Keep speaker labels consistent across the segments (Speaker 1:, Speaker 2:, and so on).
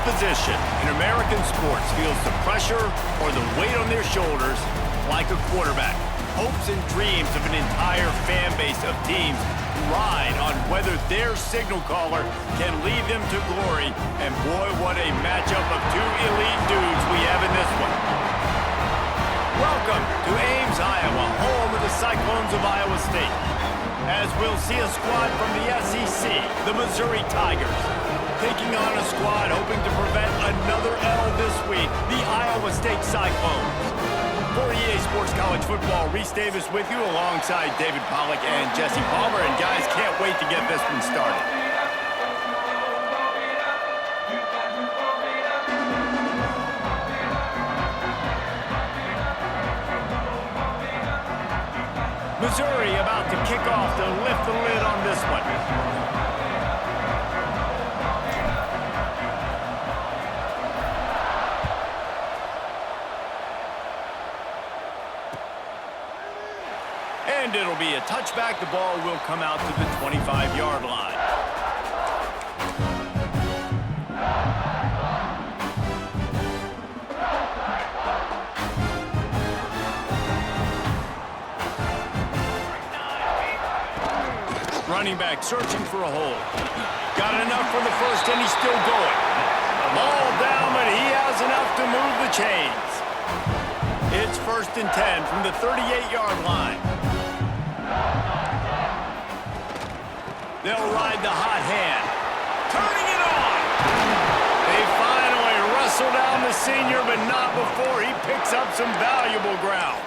Speaker 1: position in American sports feels the pressure or the weight on their shoulders like a quarterback. Hopes and dreams of an entire fan base of teams ride on whether their signal caller can lead them to glory. And boy, what a matchup of two elite dudes we have in this one. Welcome to Ames, Iowa, home of the Cyclones of Iowa State. As we'll see a squad from the SEC, the Missouri Tigers, taking on a squad hoping to prevent another L this week, the Iowa State Cyclones. For EA Sports College Football, Reese Davis with you alongside David Pollack and Jesse Palmer. And guys, can't wait to get this one started. Missouri about to kick off to lift the lid on this one. And it'll be a touchback. The ball will come out to the 25-yard line. Running back searching for a hole. Got enough for the first, and he's still going. Ball down, but he has enough to move the chains. It's 1st and 10 from the 38-yard line. They'll ride the hot hand. Turning it on. They finally wrestle down the senior, but not before he picks up some valuable ground.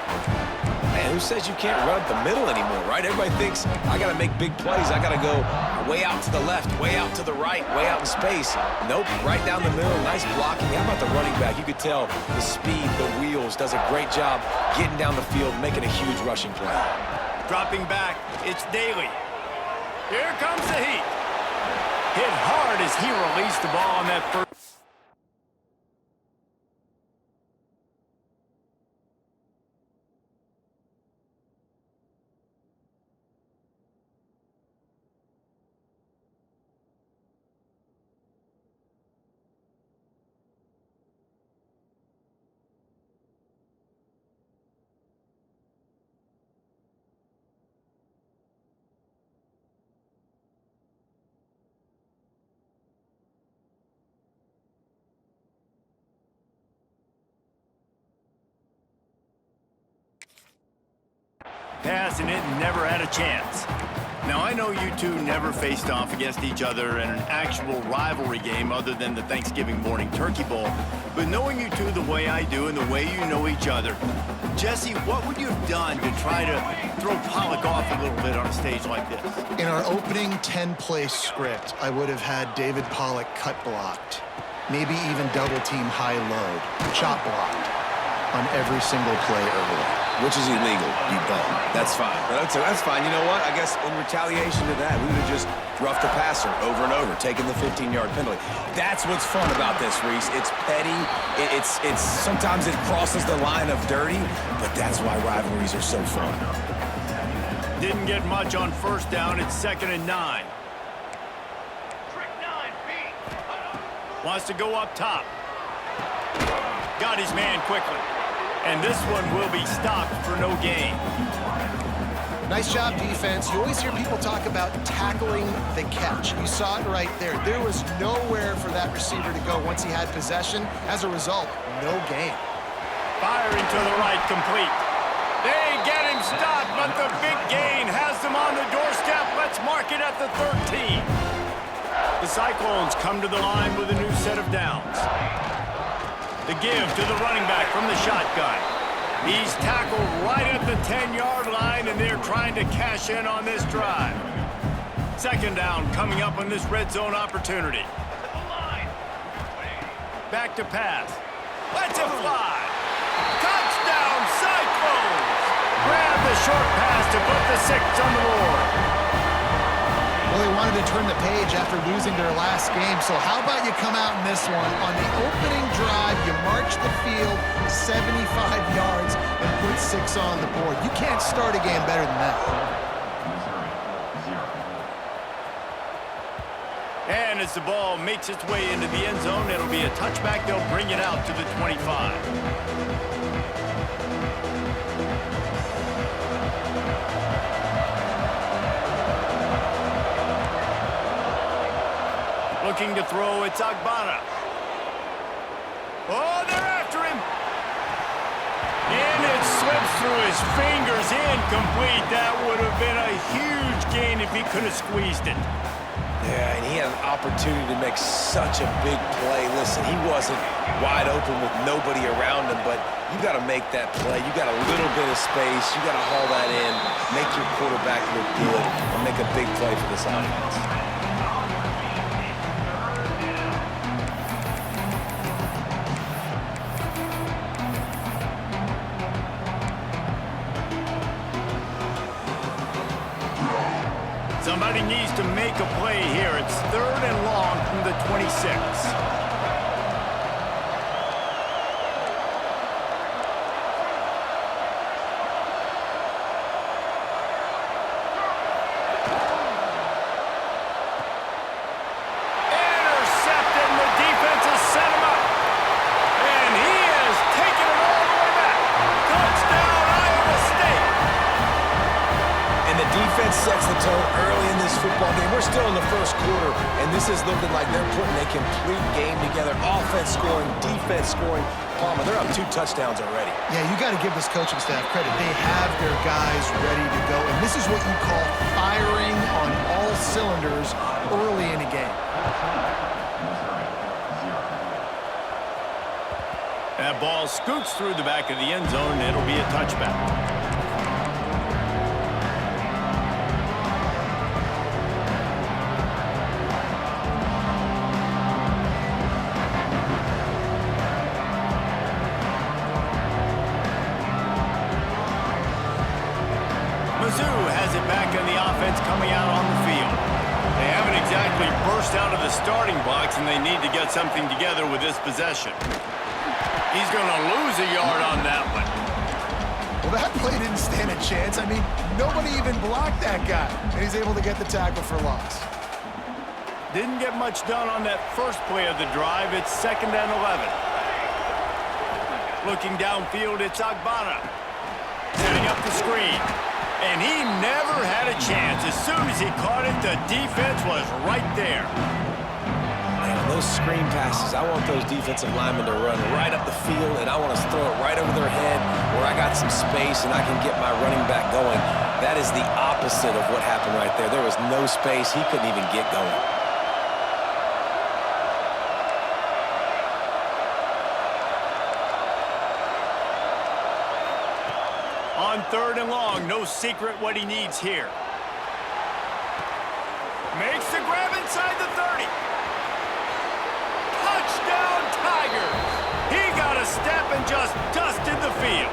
Speaker 2: Man, who says you can't run up the middle anymore, right? Everybody thinks, I got to make big plays. I got to go way out to the left, way out to the right, way out in space. Nope, right down the middle. Nice blocking. How about the running back? You could tell the speed, the wheels, does a great job getting down the field, making a huge rushing play.
Speaker 1: Dropping back, it's Daly. Here comes the heat. Hit hard as he released the ball on that first. Pass, and it never had a chance. Now, I know you two never faced off against each other in an actual rivalry game other than the Thanksgiving morning Turkey Bowl, but knowing you two the way I do and the way you know each other, Jesse, what would you have done to try to throw Pollack off a little bit on a stage like this?
Speaker 3: In our opening 10-play script, I would have had David Pollack cut blocked, maybe even double team high load, chop blocked on every single play early.
Speaker 2: Which is illegal, you bum. That's fine. But that's fine. You know what? I guess in retaliation to that, we would have just roughed the passer over and over, taking the 15-yard penalty. That's what's fun about this, Reese. It's petty. It's sometimes it crosses the line of dirty, but that's why rivalries are so fun.
Speaker 1: Didn't get much on first down. It's 2nd and 9. Wants to go up top. Got his man quickly. And this one will be stopped for no gain.
Speaker 3: Nice job, defense. You always hear people talk about tackling the catch. You saw it right there. There was nowhere for that receiver to go once he had possession. As a result, no gain.
Speaker 1: Firing to the right, complete. They get him stopped, but the big gain has them on the doorstep. Let's mark it at the 13. The Cyclones come to the line with a new set of downs. The give to the running back from the shotgun. He's tackled right at the 10-yard line, and they're trying to cash in on this drive. 2nd down coming up on this red zone opportunity. Back to pass. Let's it fly. Touchdown, Cyclones! Grab the short pass to put the 6 on the board.
Speaker 3: Well, they wanted to turn the page after losing their last game, so how about you come out in this one? On the opening drive, you march the field 75 yards and put 6 on the board. You can't start a game better than that.
Speaker 1: And as the ball makes its way into the end zone, it'll be a touchback. They'll bring it out to the 25. Looking to throw, it's Agbana. Oh, they're after him. And it slips through his fingers, incomplete. That would have been a huge gain if he could have squeezed it.
Speaker 2: Yeah, and he had an opportunity to make such a big play. Listen, he wasn't wide open with nobody around him, but you got to make that play. You got a little bit of space. You got to haul that in, make your quarterback look good, and make a big play for this offense.
Speaker 1: Somebody needs to make a play here. It's 3rd and long from the 26. Intercepted, and the defense has set him up. And he has taken it all the way back. Touchdown, Iowa State.
Speaker 2: And the defense sets the tone early in this football game. We're still in the first quarter, and this is looking like they're putting a complete game together. Offense scoring, defense scoring. Palmer, they're up 2 touchdowns already.
Speaker 3: Yeah, you got to give this coaching staff credit. They have their guys ready to go, and this is what you call firing on all cylinders early in a game.
Speaker 1: That ball scoots through the back of the end zone, and it'll be a touchback. Has it back in the offense coming out on the field. They haven't exactly burst out of the starting box, and they need to get something together with this possession. He's going to lose a yard on that one.
Speaker 3: Well, that play didn't stand a chance. I mean, nobody even blocked that guy, and he's able to get the tackle for loss.
Speaker 1: Didn't get much done on that first play of the drive. It's 2nd and 11. Looking downfield, it's Agbana. Setting up the screen. And he never had a chance. As soon as he caught it, the defense was right there.
Speaker 2: Man, those screen passes, I want those defensive linemen to run right up the field, and I want to throw it right over their head where I got some space and I can get my running back going. That is the opposite of what happened right there. There was no space. He couldn't even get going.
Speaker 1: On 3rd and long, no secret what he needs here. Makes the grab inside the 30. Touchdown, Tigers! He got a step and just dusted the field.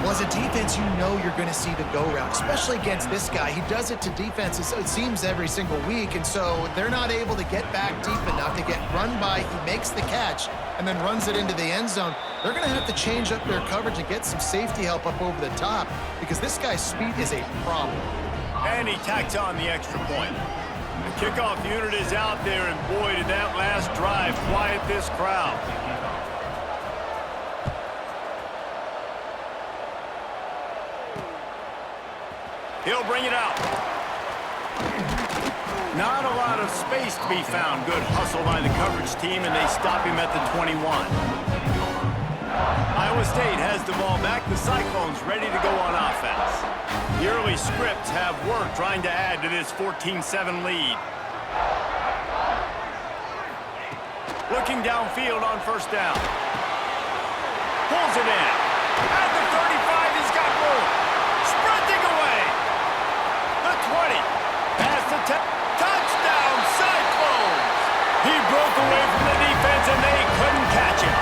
Speaker 3: Well, as a defense, you know you're going to see the go route, especially against this guy. He does it to defenses, it seems, every single week, and so they're not able to get back deep enough to get run by. He makes the catch and then runs it into the end zone. They're going to have to change up their coverage and get some safety help up over the top because this guy's speed is a problem.
Speaker 1: And he tacks on the extra point. The kickoff unit is out there, and boy, did that last drive quiet this crowd. He'll bring it out. Not a lot of space to be found. Good hustle by the coverage team, and they stop him at the 21. Iowa State has the ball back. The Cyclones ready to go on offense. The early scripts have worked trying to add to this 14-7 lead. Looking downfield on 1st down. Pulls it in. At the 35, he's got room. Sprinting away. The 20. Past the 10. Touchdown, Cyclones. He broke away from the defense, and they couldn't catch him.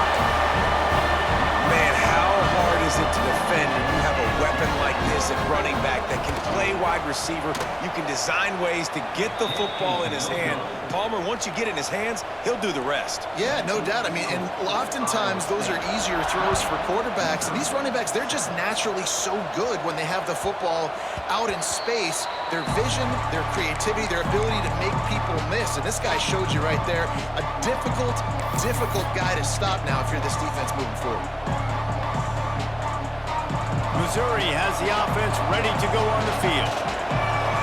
Speaker 2: Man, how hard is it to defend when you have a weapon like this at running back that can play wide receiver? You can design ways to get the football in his hand. Palmer, once you get it in his hands, he'll do the rest.
Speaker 3: Yeah, no doubt. I mean, and oftentimes those are easier throws for quarterbacks. And these running backs, they're just naturally so good when they have the football out in space. Their vision, their creativity, their ability to make people miss. And this guy showed you right there, a difficult guy to stop now if you're this defense moving forward.
Speaker 1: Missouri has the offense ready to go on the field.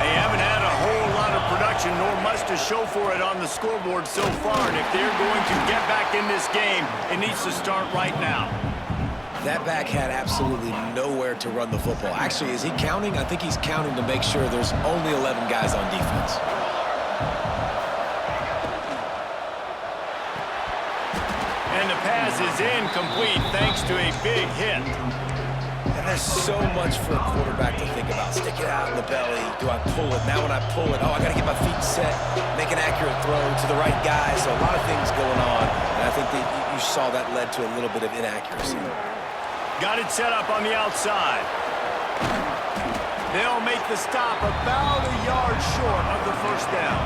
Speaker 1: They haven't had a whole lot of production nor much to show for it on the scoreboard so far. And if they're going to get back in this game, it needs to start right now.
Speaker 2: That back had absolutely nowhere to run the football. Actually, is he counting? I think he's counting to make sure there's only 11 guys on defense.
Speaker 1: And the pass is incomplete thanks to a big hit.
Speaker 2: And there's so much for a quarterback to think about. Stick it out in the belly. Do I pull it? Now when I pull it, oh, I got to get my feet set, make an accurate throw to the right guy. So a lot of things going on. And I think that you saw that led to a little bit of inaccuracy.
Speaker 1: Got it set up on the outside. They'll make the stop about a yard short of the first down.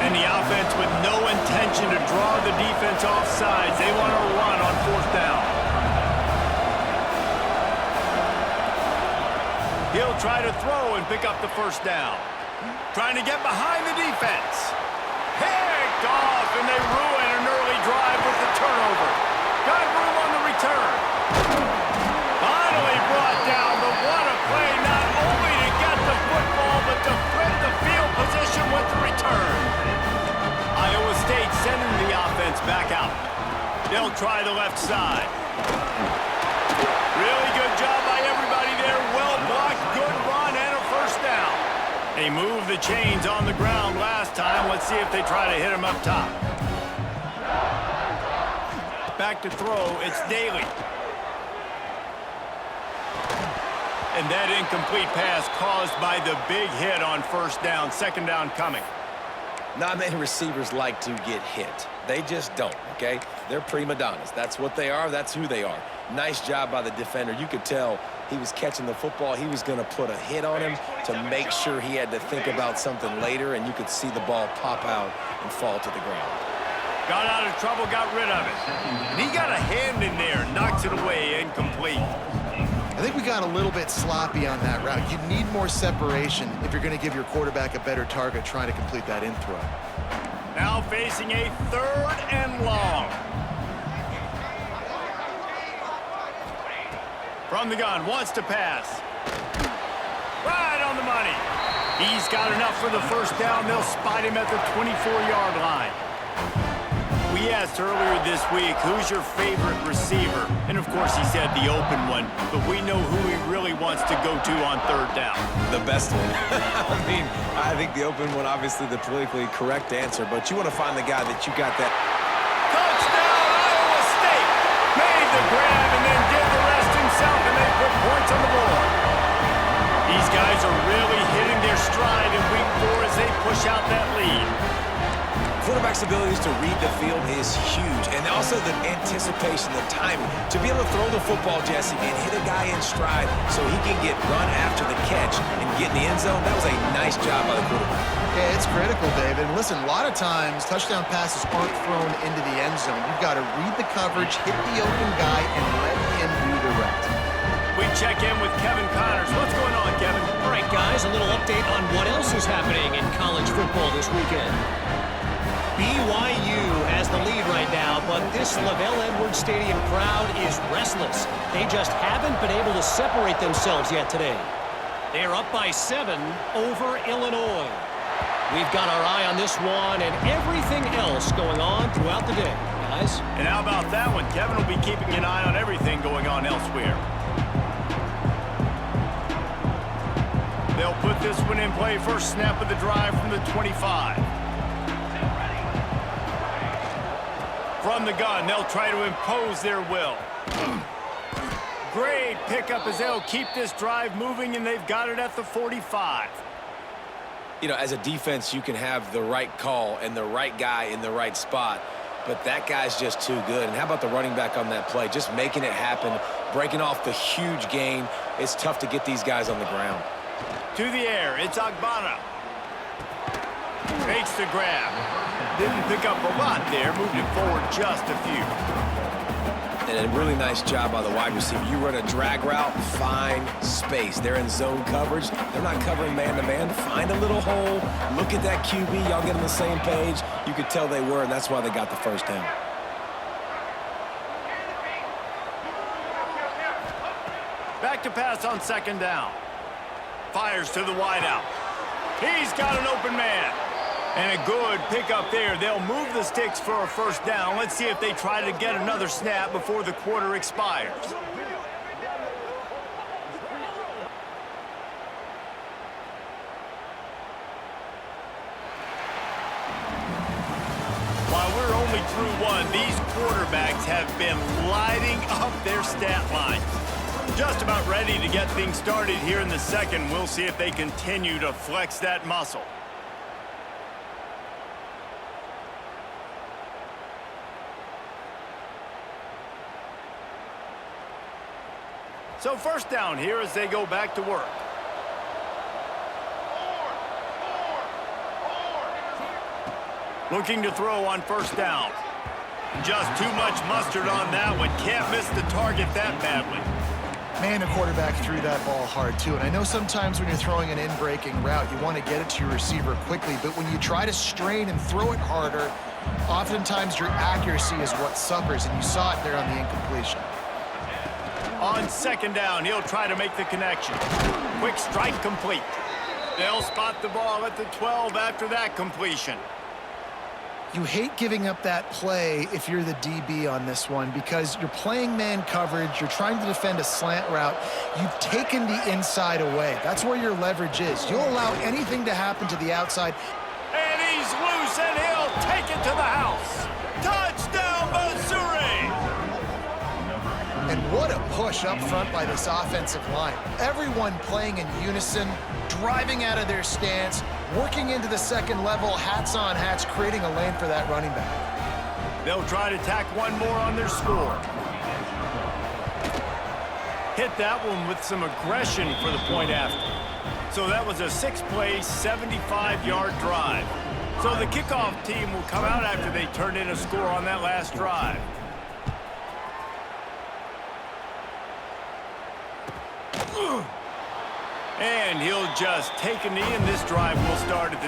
Speaker 1: And the offense with no intention to draw the defense off sides. They want to run on fourth down. He'll try to throw and pick up the first down. Trying to get behind the defense. Picked off, and they ruin an early drive with the turnover. Got room on the return. Finally brought down, but what a play, not only to get the football, but to thread the field position with the return. Iowa State sending the offense back out. They'll try the left side. Really good job by everybody there. Well blocked, good run, and a first down. They moved the chains on the ground last time. Let's see if they try to hit him up top. Back to throw, it's Daly. And that incomplete pass caused by the big hit on first down. Second down coming.
Speaker 2: Not many receivers like to get hit. They just don't, okay? They're prima donnas. That's what they are. That's who they are. Nice job by the defender. You could tell he was catching the football. He was going to put a hit on him to make sure he had to think about something later, and you could see the ball pop out and fall to the ground.
Speaker 1: Got out of trouble, got rid of it. And he got a hand in there, knocks it away, incomplete.
Speaker 3: I think we got a little bit sloppy on that route. You need more separation if you're going to give your quarterback a better target trying to complete that in throw.
Speaker 1: Now facing a third and long. From the gun, wants to pass. Right on the money. He's got enough for the first down. They'll spot him at the 24-yard line. We asked earlier this week, who's your favorite receiver? And of course he said the open one, but we know who he really wants to go to on third down.
Speaker 2: The best one. I mean, I think the open one, obviously the politically correct answer, but you want to find the guy that you got that.
Speaker 1: Touchdown, Iowa State! Made the grab and then did the rest himself, and they put points on the board. These guys are really hitting their stride in week 4 as they push out that lead.
Speaker 2: Quarterback's abilities to read the field is huge, and also the anticipation, the timing. To be able to throw the football, Jesse, and hit a guy in stride so he can get run after the catch and get in the end zone, that was a nice job by the quarterback.
Speaker 3: Yeah, it's critical, David. And listen, a lot of times touchdown passes aren't thrown into the end zone. You've got to read the coverage, hit the open guy, and let him do the rest.
Speaker 1: We check in with Kevin Connors. What's going on, Kevin?
Speaker 4: All right, guys, a little update on what else is happening in college football this weekend. BYU has the lead right now, but this LaVell Edwards Stadium crowd is restless. They just haven't been able to separate themselves yet today. They're up by 7 over Illinois. We've got our eye on this one and everything else going on throughout the day, guys.
Speaker 1: And how about that one? Kevin will be keeping an eye on everything going on elsewhere. They'll put this one in play. First snap of the drive from the 25. From the gun, they'll try to impose their will. Great pickup as they'll keep this drive moving, and they've got it at the 45.
Speaker 2: You know, as a defense, you can have the right call and the right guy in the right spot, but that guy's just too good. And how about the running back on that play? Just making it happen, breaking off the huge gain. It's tough to get these guys on the ground.
Speaker 1: To the air, it's Agbana. Fakes the grab. Didn't pick up a lot there, moved it forward just a few.
Speaker 2: And a really nice job by the wide receiver. You run a drag route, find space. They're in zone coverage. They're not covering man-to-man. Find a little hole. Look at that QB. Y'all get on the same page. You could tell they were, and that's why they got the first down.
Speaker 1: Back to pass on second down. Fires to the wideout. He's got an open man. And a good pickup there. They'll move the sticks for a first down. Let's see if they try to get another snap before the quarter expires. While we're only through one, these quarterbacks have been lighting up their stat lines. Just about ready to get things started here in the second. We'll see if they continue to flex that muscle. So first down here as they go back to work. Looking to throw on first down. Just too much mustard on that one. Can't miss the target that badly.
Speaker 3: Man, the quarterback threw that ball hard, too. And I know sometimes when you're throwing an in-breaking route, you want to get it to your receiver quickly. But when you try to strain and throw it harder, oftentimes your accuracy is what suffers. And you saw it there on the incompletion.
Speaker 1: On second down, he'll try to make the connection. Quick strike complete. They'll spot the ball at the 12 after that completion.
Speaker 3: You hate giving up that play if you're the DB on this one because you're playing man coverage, you're trying to defend a slant route, you've taken the inside away. That's where your leverage is. You'll allow anything to happen to the outside.
Speaker 1: And he's loose, and he'll take it to the house. Touchdown, Missouri!
Speaker 3: And what a push up front by this offensive line. Everyone playing in unison, driving out of their stance, working into the second level, hats on hats, creating a lane for that running back.
Speaker 1: They'll try to tack one more on their score. Hit that one with some aggression for the point after. So that was a 6-play, 75-yard drive. So the kickoff team will come out after they turn in a score on that last drive. And he'll just take a knee, and this drive will start at the 25.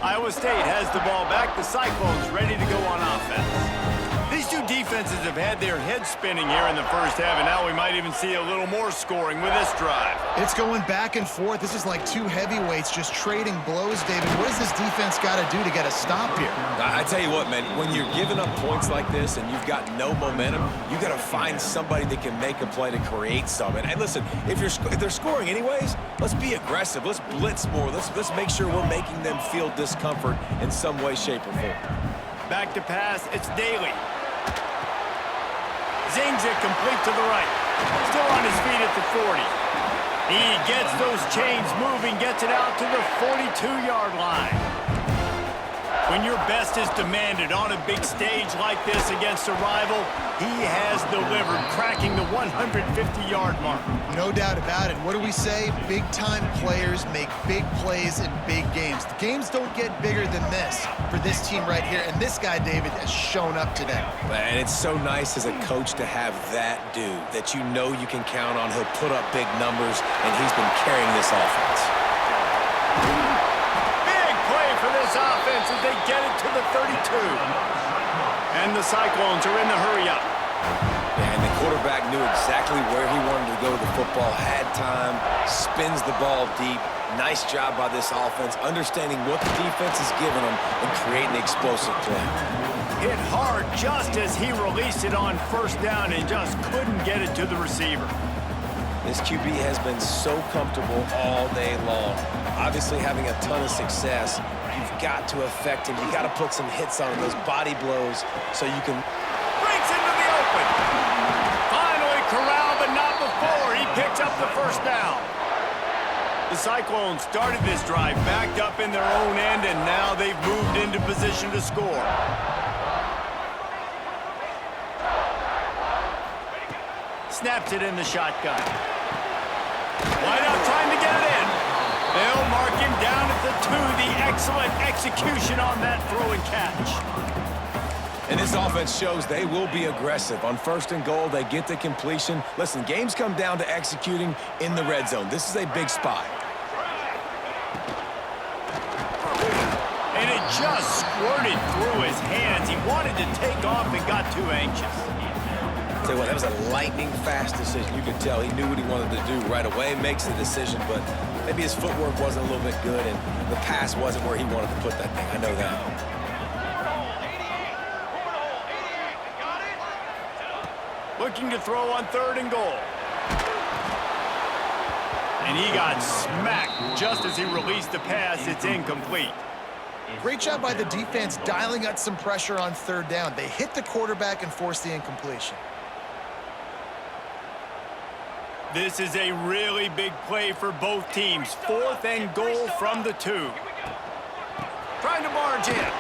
Speaker 1: Iowa State has the ball back. The Cyclones ready to go on offense. These two defenses have had their heads spinning here in the first half, and now we might even see a little more scoring with this drive.
Speaker 3: It's going back and forth. This is like two heavyweights just trading blows, David. What does this defense got to do to get a stop here?
Speaker 2: I tell you what, man, when you're giving up points like this and you've got no momentum, you got to find somebody that can make a play to create something. And listen, if they're scoring anyways, let's be aggressive. Let's blitz more. Let's make sure we're making them feel discomfort in some way, shape, or form.
Speaker 1: Back to pass, it's Daly. Zings it complete to the right. Still on his feet at the 40. He gets those chains moving, gets it out to the 42-yard line. When your best is demanded on a big stage like this against a rival, he has delivered, cracking the 150-yard mark.
Speaker 3: No doubt about it. What do we say? Big-time players make big plays in big games. The games don't get bigger than this for this team right here, and this guy, David, has shown up today.
Speaker 2: And it's so nice as a coach to have that dude that you know you can count on. He'll put up big numbers, and he's been carrying this offense.
Speaker 1: For this offense as they get it to the 32. And the Cyclones are in the hurry-up.
Speaker 2: And the quarterback knew exactly where he wanted to go with the football, had time, spins the ball deep. Nice job by this offense, understanding what the defense is giving them and creating the explosive play.
Speaker 1: Hit hard just as he released it on first down and just couldn't get it to the receiver.
Speaker 2: This QB has been so comfortable all day long. Obviously having a ton of success. You've got to affect him. You got to put some hits on him, those body blows, so you can...
Speaker 1: Breaks into the open. Finally corralled, but not before. He picks up the first down. The Cyclones started this drive backed up in their own end, and now they've moved into position to score. snaps it in the shotgun. Wide out trying to get it in. They'll mark him down at the 2. The excellent execution on that throw and catch.
Speaker 2: And this offense shows they will be aggressive. On 1st and goal, they get the completion. Listen, games come down to executing in the red zone. This is a big spot.
Speaker 1: And it just squirted through his hands. He wanted to take off and got too anxious.
Speaker 2: Tell you what, that was a lightning-fast decision. You could tell he knew what he wanted to do right away, makes the decision, but maybe his footwork wasn't a little bit good and the pass wasn't where he wanted to put that thing. I know that.
Speaker 1: Looking to throw on 3rd and goal. And he got smacked just as he released the pass. It's incomplete.
Speaker 3: Great job by the defense dialing up some pressure on 3rd down. They hit the quarterback and forced the incompletion.
Speaker 1: This is a really big play for both teams. 4th and goal from the 2. Trying to barge in.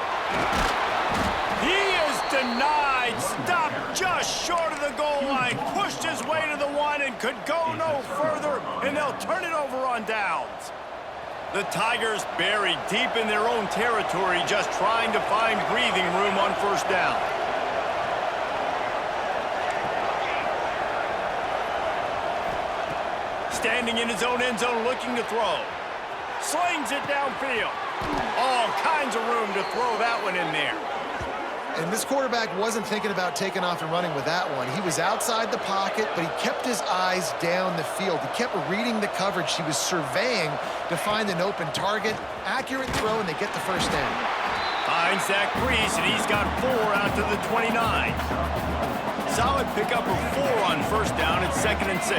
Speaker 1: He is denied. Stopped just short of the goal line. Pushed his way to the 1 and could go no further. And they'll turn it over on downs. The Tigers buried deep in their own territory, just trying to find breathing room on 1st down. Standing in his own end zone, looking to throw. Slings it downfield. All kinds of room to throw that one in there.
Speaker 3: And this quarterback wasn't thinking about taking off and running with that one. He was outside the pocket, but he kept his eyes down the field. He kept reading the coverage. He was surveying to find an open target. Accurate throw, and they get the 1st down.
Speaker 1: Finds that crease, and he's got 4 out to the 29. Solid pickup of 4 on 1st down. It's 2nd and 6.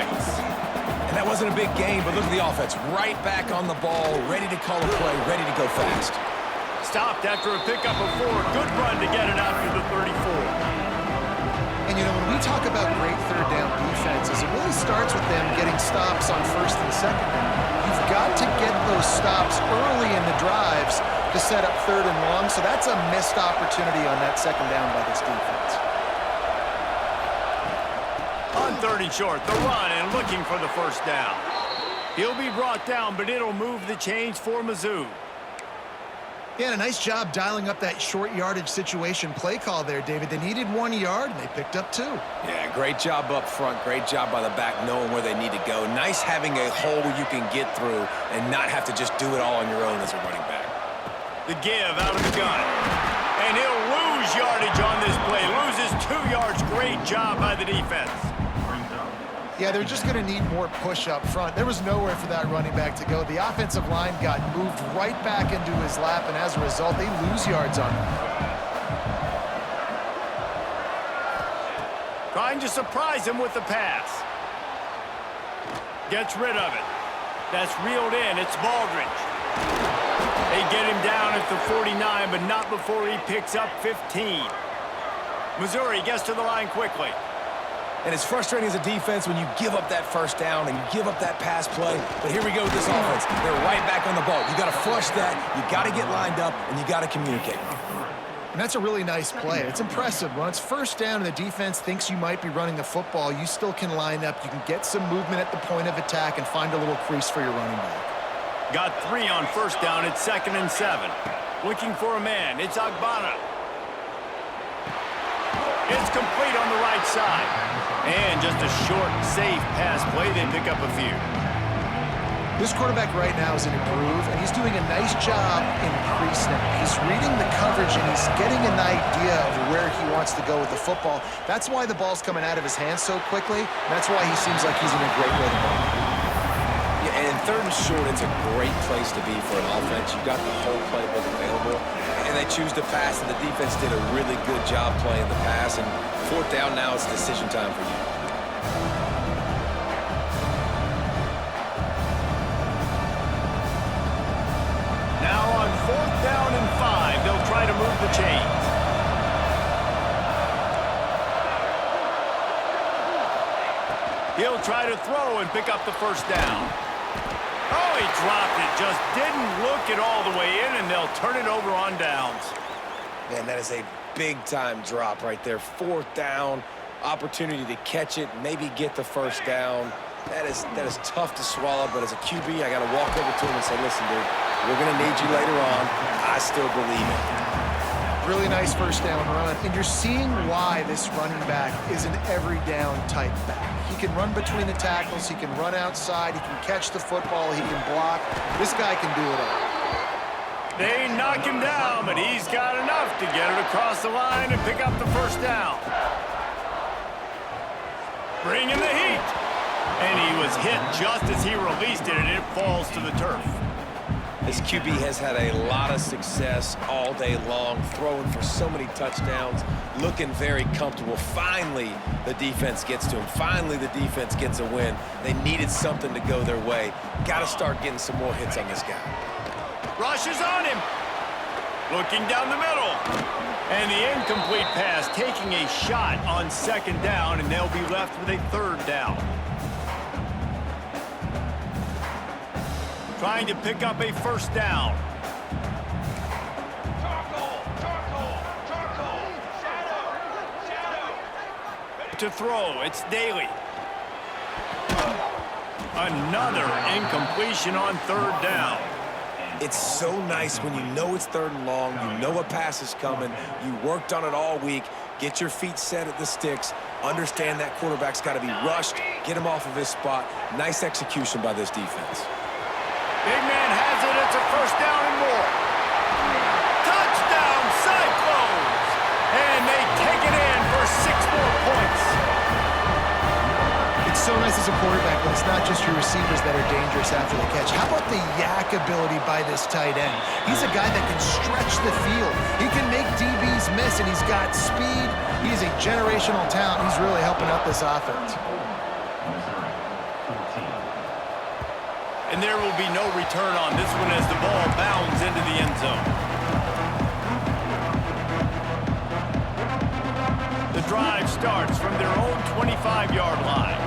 Speaker 2: And that wasn't a big gain, but look at the offense. Right back on the ball, ready to call a play, ready to go fast.
Speaker 1: Stopped after a pickup of 4. Good run to get it out to the 34.
Speaker 3: And, you know, when we talk about great 3rd down defenses, it really starts with them getting stops on 1st and 2nd down. You've got to get those stops early in the drives to set up 3rd and long, so that's a missed opportunity on that 2nd down by this defense.
Speaker 1: On 3rd and short, the run and looking for the 1st down. He'll be brought down, but it'll move the chains for Mizzou.
Speaker 3: Yeah, and a nice job dialing up that short yardage situation play call there, David. They needed 1 yard, and they picked up 2.
Speaker 2: Yeah, great job up front. Great job by the back knowing where they need to go. Nice having a hole you can get through and not have to just do it all on your own as a running back.
Speaker 1: The give out of the gun. And he'll lose yardage on this play. Loses 2 yards. Great job by the defense.
Speaker 3: Yeah, they're just going to need more push up front. There was nowhere for that running back to go. The offensive line got moved right back into his lap, and as a result, they lose yards on him.
Speaker 1: Trying to surprise him with the pass. Gets rid of it. That's reeled in. It's Baldridge. They get him down at the 49, but not before he picks up 15. Missouri gets to the line quickly.
Speaker 2: And it's frustrating as a defense when you give up that 1st down and you give up that pass play. But here we go with this offense. They're right back on the ball. You got to flush that. You got to get lined up, and you got to communicate.
Speaker 3: And that's a really nice play. It's impressive. When it's 1st down and the defense thinks you might be running the football, you still can line up. You can get some movement at the point of attack and find a little crease for your running back.
Speaker 1: Got 3 on 1st down. It's 2nd and 7. Looking for a man. It's Agbana. It's complete on the right side. And just a short, safe pass play. They pick up a few.
Speaker 3: This quarterback right now is in a groove, and he's doing a nice job in pre-snap. He's reading the coverage, and he's getting an idea of where he wants to go with the football. That's why the ball's coming out of his hands so quickly, and that's why he seems like he's in a great rhythm.
Speaker 2: Yeah, and in 3rd and short, it's a great place to be for an offense. You got the whole playbook available, and they choose to pass, and the defense did a really good job playing the pass. And 4th down now, it's decision time for you.
Speaker 1: Now on 4th down and 5, they'll try to move the chains. He'll try to throw and pick up the 1st down. Oh, he dropped it. Just didn't look it all the way in, and they'll turn it over on downs.
Speaker 2: Man, that is a big-time drop right there. 4th down. opportunity to catch it, maybe get the first down. That is tough to swallow, but as a QB, I got to walk over to him and say, listen, dude, we're going to need you later on. I still believe it.
Speaker 3: Really nice first down run, and you're seeing why this running back is an every down type back. He can run between the tackles, he can run outside, he can catch the football, he can block. This guy can do it all.
Speaker 1: They knock him down, but he's got enough to get it across the line and pick up the first down. Bring in the heat. And he was hit just as he released it, and it falls to the turf.
Speaker 2: This QB has had a lot of success all day long, throwing for so many touchdowns, looking very comfortable. Finally, the defense gets to him. Finally, the defense gets a win. They needed something to go their way. Got to start getting some more hits on this guy.
Speaker 1: Rushes on him. Looking down the middle. And the incomplete pass, taking a shot on second down, and they'll be left with a third down. Trying to pick up a first down. To throw, it's Daly. Another incompletion on third down.
Speaker 2: It's so nice when you know it's third and long, you know a pass is coming, you worked on it all week, get your feet set at the sticks, understand that quarterback's got to be rushed, get him off of his spot. Nice execution by this defense.
Speaker 1: Big man has it. It's a first down and more. Touchdown, Cyclones! And they take it in for 6 more points.
Speaker 3: It's so nice as a quarterback when it's not just your receivers that are dangerous after the catch. How about the yak ability by this tight end? He's a guy that can stretch the field. He can make DBs miss, and he's got speed. He's a generational talent. He's really helping out this offense.
Speaker 1: And there will be no return on this one as the ball bounds into the end zone. The drive starts from their own 25-yard line.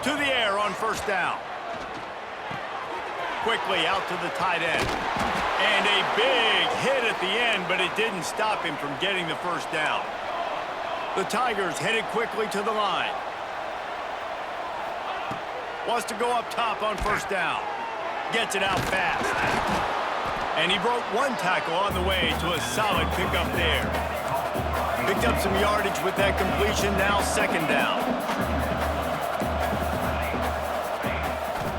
Speaker 1: To the air on first down. Quickly out to the tight end. And a big hit at the end, but it didn't stop him from getting the first down. The Tigers headed quickly to the line. Wants to go up top on first down. Gets it out fast. And he broke one tackle on the way to a solid pickup there. Picked up some yardage with that completion, now second down.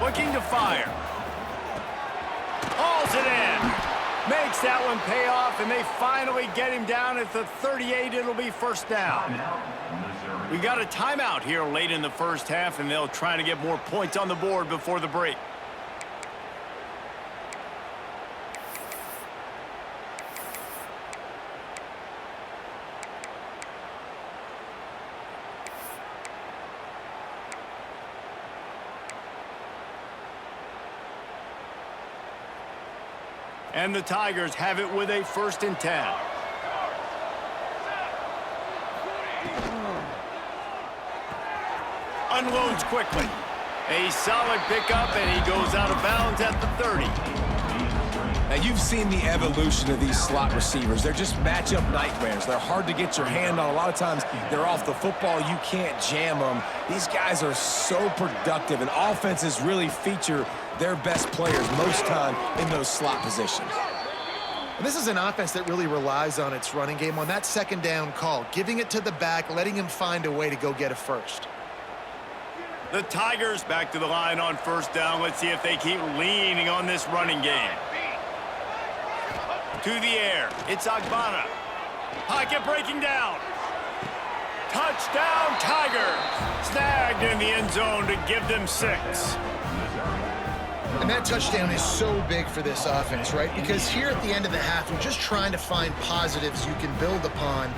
Speaker 1: Looking to fire. Hauls it in. Makes that one pay off, and they finally get him down at the 38. It'll be first down. We got a timeout here late in the first half, and they'll try to get more points on the board before the break. And the Tigers have it with a 1st and 10. Unloads quickly. A solid pickup, and he goes out of bounds at the 30.
Speaker 2: Now, you've seen the evolution of these slot receivers. They're just matchup nightmares. They're hard to get your hand on. A lot of times, they're off the football. You can't jam them. These guys are so productive, and offenses really feature their best players most time in those slot positions.
Speaker 3: And this is an offense that really relies on its running game on that second down call, giving it to the back, letting him find a way to go get a first.
Speaker 1: The Tigers back to the line on first down. Let's see if they keep leaning on this running game. To the air, it's Agbana. Pocket breaking down. Touchdown, Tigers. Snagged in the end zone to give them 6.
Speaker 3: And that touchdown is so big for this offense, right? Because here at the end of the half, you're just trying to find positives you can build upon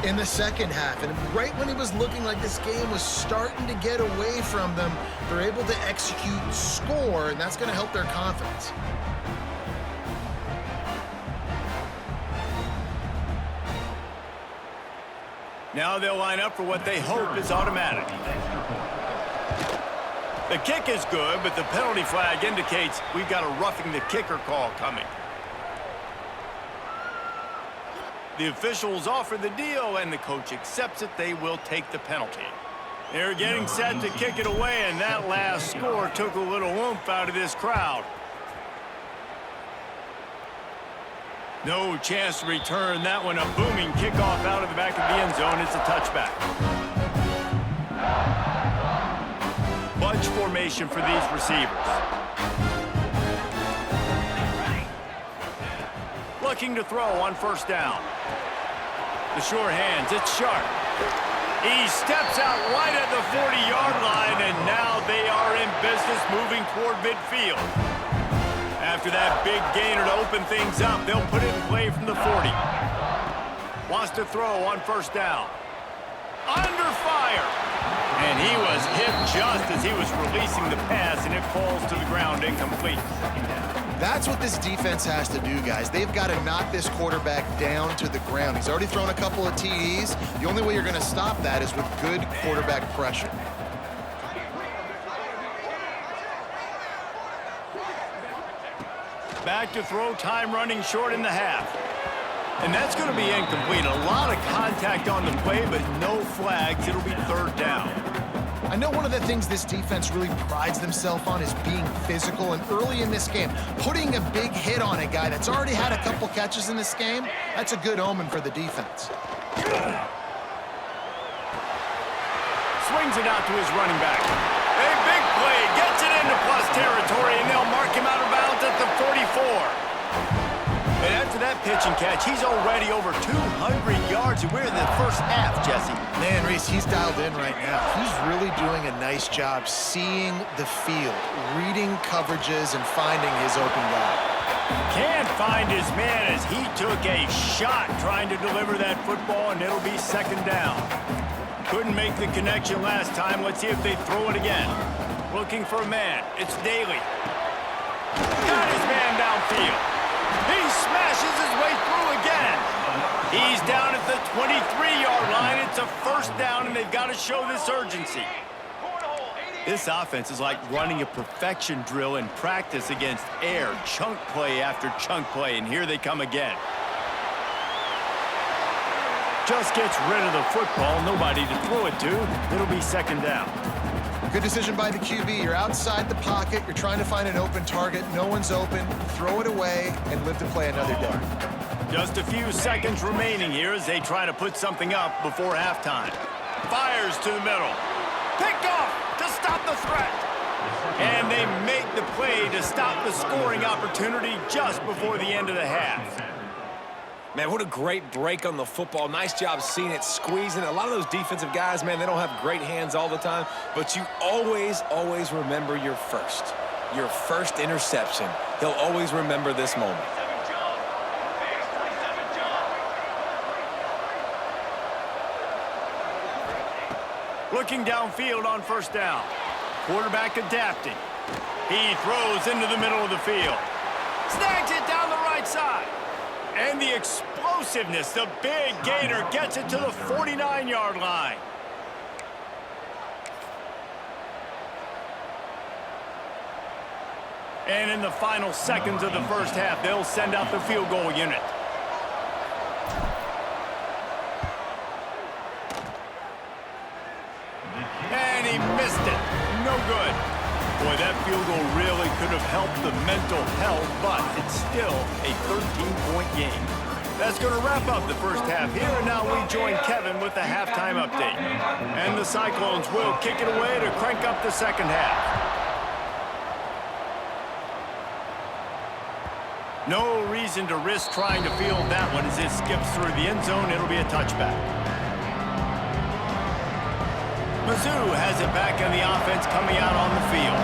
Speaker 3: in the second half. And right when it was looking like this game was starting to get away from them, they're able to execute, score, and that's going to help their confidence.
Speaker 1: Now they'll line up for what they hope is automatic. The kick is good, but the penalty flag indicates we've got a roughing the kicker call coming. The officials offer the deal, and the coach accepts it. They will take the penalty. They're getting set to kick it away, and that last score took a little oomph out of this crowd. No chance to return that one. A booming kickoff out of the back of the end zone. It's a touchback. Bunch formation for these receivers. Looking to throw on first down. The sure hands, it's Sharp. He steps out right at the 40-yard line, and now they are in business moving toward midfield. After that big gainer to open things up, they'll put it in play from the 40. Wants to throw on first down. Under fire. And he was hit just as he was releasing the pass, and it falls to the ground incomplete.
Speaker 3: That's what this defense has to do, guys. They've got to knock this quarterback down to the ground. He's already thrown a couple of TDs. The only way you're going to stop that is with good quarterback pressure.
Speaker 1: Back to throw, time running short in the half. And that's going to be incomplete. A lot of contact on the play, but no flags. It'll be third down.
Speaker 3: I know one of the things this defense really prides themselves on is being physical, and early in this game, putting a big hit on a guy that's already had a couple catches in this game, that's a good omen for the defense.
Speaker 1: Swings it out to his running back. A big play, gets it into plus territory, and they'll mark him out of bounds at the 44. And after that pitch and catch, he's already over 200 yards, and we're in the first half, Jesse.
Speaker 3: Man, Reese, he's dialed in right now. He's really doing a nice job seeing the field, reading coverages, and finding his open guy.
Speaker 1: Can't find his man as he took a shot trying to deliver that football, and it'll be second down. Couldn't make the connection last time. Let's see if they throw it again. Looking for a man. It's Daly. Got his man downfield. He smashes his way through again. He's down at the 23-yard line. It's a first down, and they've got to show this urgency. This offense is like running a perfection drill in practice against air. Chunk play after chunk play, and here they come again. Just gets rid of the football. Nobody to throw it to. It'll be second down.
Speaker 3: Good decision by the QB. You're outside the pocket. You're trying to find an open target. No one's open. Throw it away and live to play another down.
Speaker 1: Just a few seconds remaining here as they try to put something up before halftime. Fires to the middle. Picked off to stop the threat. And they make the play to stop the scoring opportunity just before the end of the half.
Speaker 2: Man, what a great break on the football. Nice job seeing it, squeezing. A lot of those defensive guys, man, they don't have great hands all the time, but you always remember your first interception. He'll always remember this moment.
Speaker 1: Looking downfield on first down. Quarterback adapting. He throws into the middle of the field. Snags it down the right side. And the explosiveness, the big gainer gets it to the 49-yard line. And in the final seconds of the first half, they'll send out the field goal unit. And he missed it. No good. Boy, that field goal really could have helped the mental health, but it's still a 13-point game. That's going to wrap up the first half here, and now we join Kevin with the halftime update. And the Cyclones will kick it away to crank up the second half. No reason to risk trying to field that one as it skips through the end zone. It'll be a touchback. Mizzou has it back in the offense coming out on the field.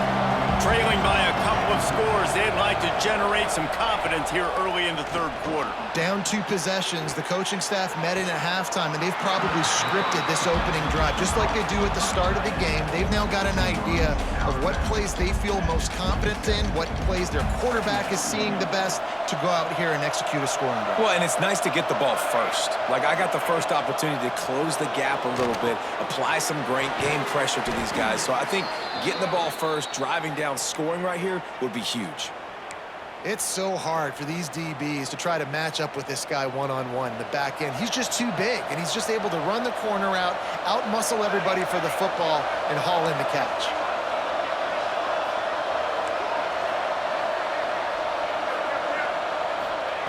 Speaker 1: Trailing by a couple of scores, they'd like to generate some confidence here early in the third quarter.
Speaker 3: Down 2 possessions, the coaching staff met in at halftime, and they've probably scripted this opening drive. Just like they do at the start of the game, they've now got an idea of what plays they feel most confident in, what plays their quarterback is seeing the best to go out here and execute a scoring drive.
Speaker 2: Well, and it's nice to get the ball first. Like, I got the first opportunity to close the gap a little bit, apply some great game pressure to these guys. So I think getting the ball first, driving down, scoring right here would be huge.
Speaker 3: It's so hard for these DBs to try to match up with this guy one-on-one in the back end. He's just too big, and he's just able to run the corner out, out-muscle everybody for the football, and haul in the catch.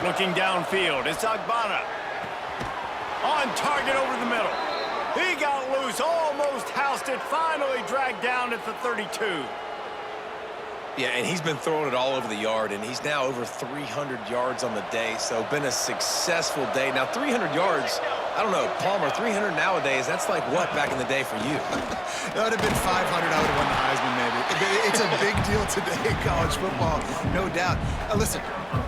Speaker 1: Looking downfield, it's Agbana. On target over the middle. He got loose, almost housed it, finally dragged down at the 32.
Speaker 2: Yeah, and he's been throwing it all over the yard, and he's now over 300 yards on the day, so been a successful day. Now, 300 yards, I don't know, Palmer, 300 nowadays, that's like what back in the day for you?
Speaker 3: That would have been 500, I would have won the Heisman, maybe. It's a big deal today in college football, no doubt. Listen,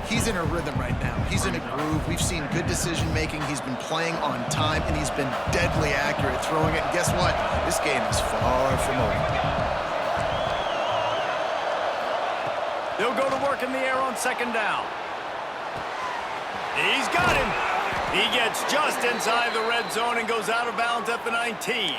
Speaker 3: he's in a rhythm right now. He's in a groove. We've seen good decision-making. He's been playing on time, and he's been deadly accurate throwing it. And guess what? This game is far from over.
Speaker 1: They'll go to work in the air on second down. He's got him. He gets just inside the red zone and goes out of bounds at the 19.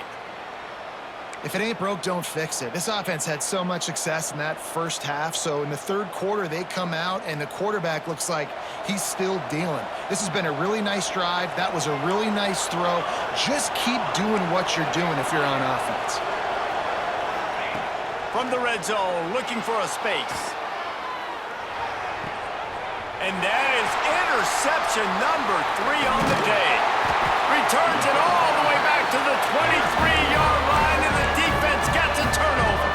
Speaker 3: If it ain't broke, don't fix it. This offense had so much success in that first half, so in the third quarter, they come out, and the quarterback looks like he's still dealing. This has been a really nice drive. That was a really nice throw. Just keep doing what you're doing if you're on offense.
Speaker 1: From the red zone, looking for a space. And that is interception number 3 on the day. Returns it all the way back to the 23-yard line, and the defense gets a turnover.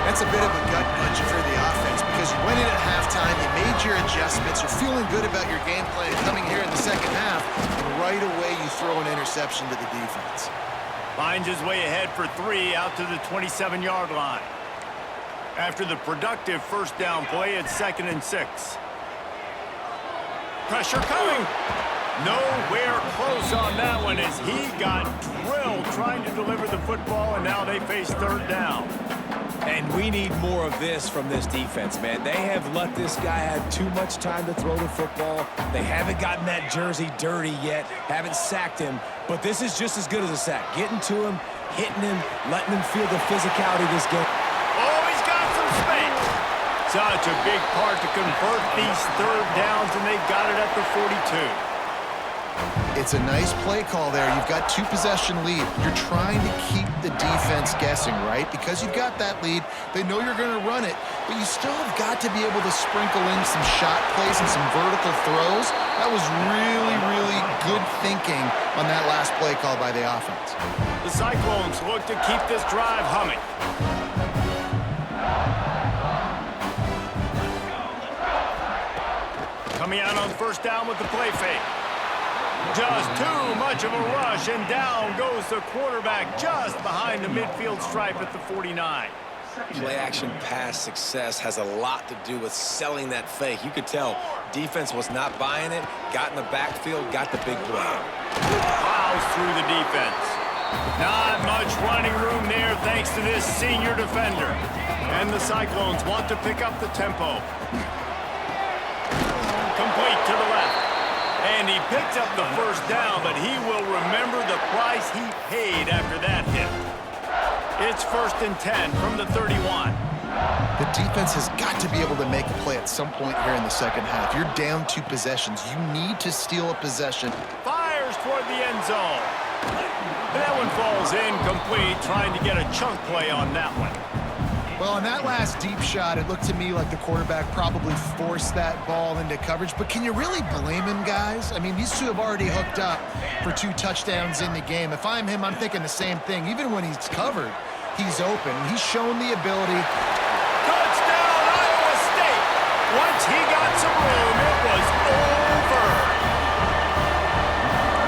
Speaker 3: That's a bit of a gut punch for the offense because you went in at halftime, you made your adjustments, you're feeling good about your game plan coming here in the second half, and right away you throw an interception to the defense.
Speaker 1: Finds his way ahead for 3 out to the 27-yard line. After the productive first down play, it's 2nd and 6. Pressure coming. Nowhere close on that one as he got drilled trying to deliver the football, and now they face third down.
Speaker 2: And we need more of this from this defense, man. They have let this guy have too much time to throw the football. They haven't gotten that jersey dirty yet, haven't sacked him, but this is just as good as a sack. Getting to him, hitting him, letting him feel the physicality of this game.
Speaker 1: Oh, he's got some space. Such a big part to convert these third downs, and they've got it at the 42.
Speaker 3: It's a nice play call there. You've got 2-possession lead. You're trying to keep the defense guessing, right? Because you've got that lead, they know you're going to run it, but you still have got to be able to sprinkle in some shot plays and some vertical throws. That was really, really good thinking on that last play call by the offense.
Speaker 1: The Cyclones look to keep this drive humming. Coming out on first down with the play fake. Just too much of a rush, and down goes the quarterback just behind the midfield stripe at the 49.
Speaker 2: Play-action pass success has a lot to do with selling that fake. You could tell defense was not buying it, got in the backfield, got the big play.
Speaker 1: Plows through the defense. Not much running room there thanks to this senior defender. And the Cyclones want to pick up the tempo. Complete to the left. And he picked up the first down, but he will remember the price he paid after that hit. It's 1st and 10 from the 31.
Speaker 3: The defense has got to be able to make a play at some point here in the second half. You're down 2 possessions. You need to steal a possession.
Speaker 1: Fires toward the end zone. And that one falls incomplete, trying to get a chunk play on that one.
Speaker 3: Well, on that last deep shot, it looked to me like the quarterback probably forced that ball into coverage. But can you really blame him, guys? I mean, these two have already hooked up for 2 touchdowns in the game. If I'm him, I'm thinking the same thing. Even when he's covered, he's open. He's shown the ability.
Speaker 1: Touchdown, Iowa State! Once he got some room, it was over.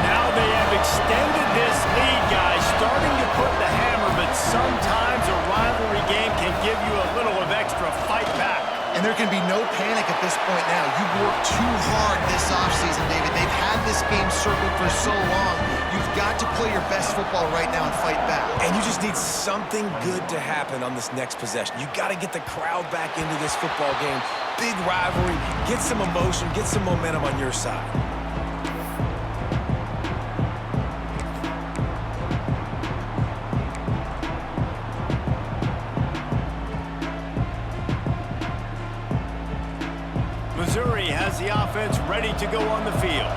Speaker 1: Now they have extended this lead, guys, starting to put the hammer, but sometimes a rivalry game can give you a little of extra fight back.
Speaker 3: And there can be no panic at this point now. You've worked too hard this offseason, David. They've had this game circled for so long. You've got to play your best football right now and fight back.
Speaker 2: And you just need something good to happen on this next possession. You got to get the crowd back into this football game. Big rivalry. Get some emotion. Get some momentum on your side.
Speaker 1: offense ready to go on the field.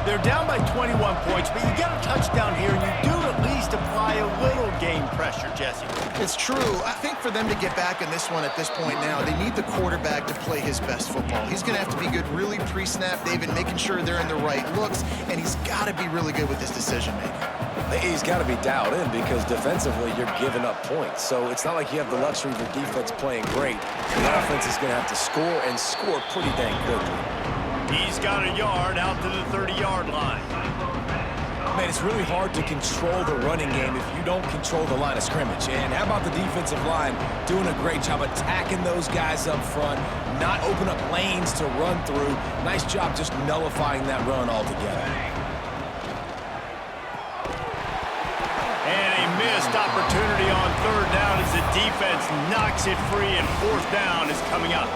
Speaker 1: They're down by 21 points, but you get a touchdown here, and you do at least apply a little game pressure, Jesse.
Speaker 3: It's true. I think for them to get back in this one at this point now, they need the quarterback to play his best football. He's going to have to be good really pre-snap, David, making sure they're in the right looks, and he's got to be really good with his decision-making.
Speaker 2: He's got to be dialed in because defensively you're giving up points. So it's not like you have the luxury of your defense playing great. The offense is going to have to score and score pretty dang quickly.
Speaker 1: He's got a yard out to the 30-yard line.
Speaker 2: Man, it's really hard to control the running game if you don't control the line of scrimmage. And how about the defensive line doing a great job attacking those guys up front, not open up lanes to run through. Nice job just nullifying that run altogether.
Speaker 1: And a missed opportunity on third down as the defense knocks it free, and fourth down is coming up.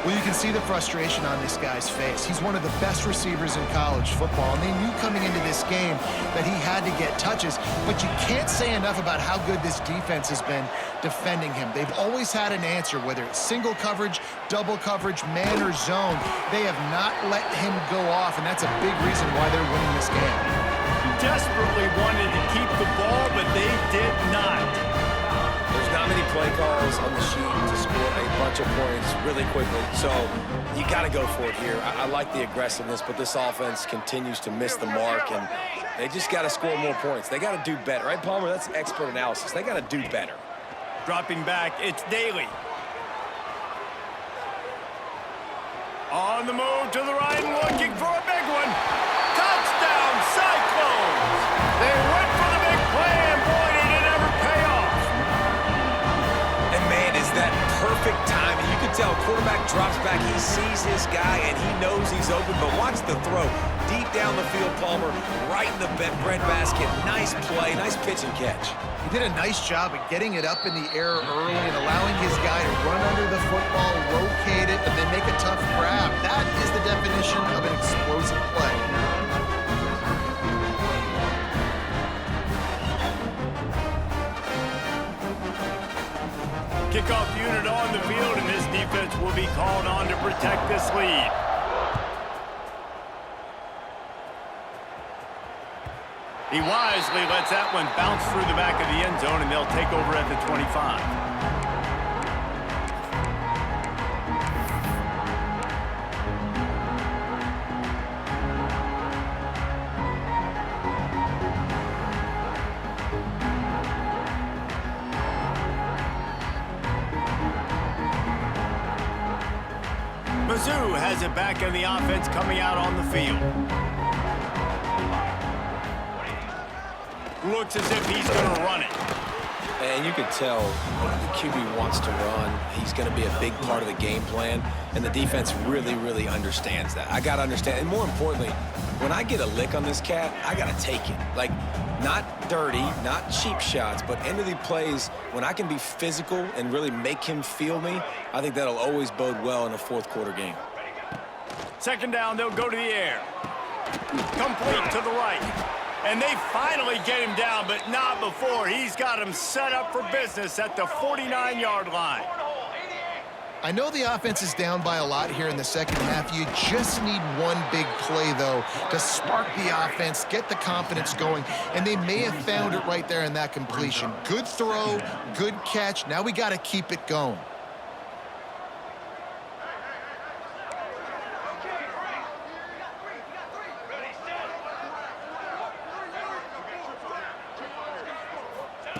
Speaker 3: Well, you can see the frustration on this guy's face. He's one of the best receivers in college football, and they knew coming into this game that he had to get touches, but you can't say enough about how good this defense has been defending him. They've always had an answer, whether it's single coverage, double coverage, man or zone. They have not let him go off, and that's a big reason why they're winning this game.
Speaker 1: Desperately wanted to keep the ball, but they did not.
Speaker 2: There's not many play calls on the sheet to score a bunch of points really quickly, so you got to go for it here. I like the aggressiveness, but this offense continues to miss the mark, and they just got to score more points. They got to do better, right, Palmer? That's expert analysis. They got to do better.
Speaker 1: Dropping back, it's Daly. On the move to the right, looking for a big one. Touchdown, Cyclones! They went for the big play, and boy, did it ever pay off.
Speaker 2: And man, is that perfect timing. You can tell quarterback drops back, he sees his guy, and he knows he's open, but watch the throw. Deep down the field, Palmer, right in the breadbasket. Nice play, nice pitch and catch.
Speaker 3: He did a nice job at getting it up in the air early and allowing his guy to run under the football, locate it, and then make a tough grab. That is the definition of an explosive play.
Speaker 1: Kickoff unit on the field, and this defense will be called on to protect this lead. He wisely lets that one bounce through the back of the end zone, and they'll take over at the 25. Mizzou has it back in the offense coming out on the field. Looks as if he's going to run it.
Speaker 2: And you can tell the QB wants to run. He's going to be a big part of the game plan, and the defense really, really understands that. I got to understand, and more importantly, when I get a lick on this cat, I got to take it. Like, not dirty, not cheap shots, but end of the plays, when I can be physical and really make him feel me, I think that'll always bode well in a fourth quarter game.
Speaker 1: Second down, they'll go to the air. Complete to the right. And they finally get him down, but not before. He's got him set up for business at the 49-yard line.
Speaker 3: I know the offense is down by a lot here in the second half. You just need one big play, though, to spark the offense, get the confidence going, and they may have found it right there in that completion. Good throw, good catch. Now we got to keep it going.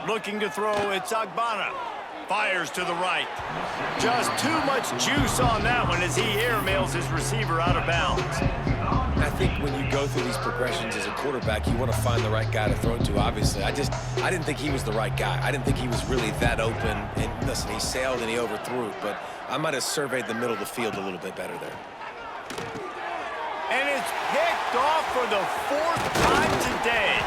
Speaker 1: Looking to throw, it's Agbana. Fires to the right. Just too much juice on that one as he airmails his receiver out of bounds.
Speaker 2: I think when you go through these progressions as a quarterback, you want to find the right guy to throw to, obviously. I didn't think he was the right guy. I didn't think he was really that open. And listen, he sailed and he overthrew it, but I might have surveyed the middle of the field a little bit better there.
Speaker 1: And it's picked off for the fourth time today.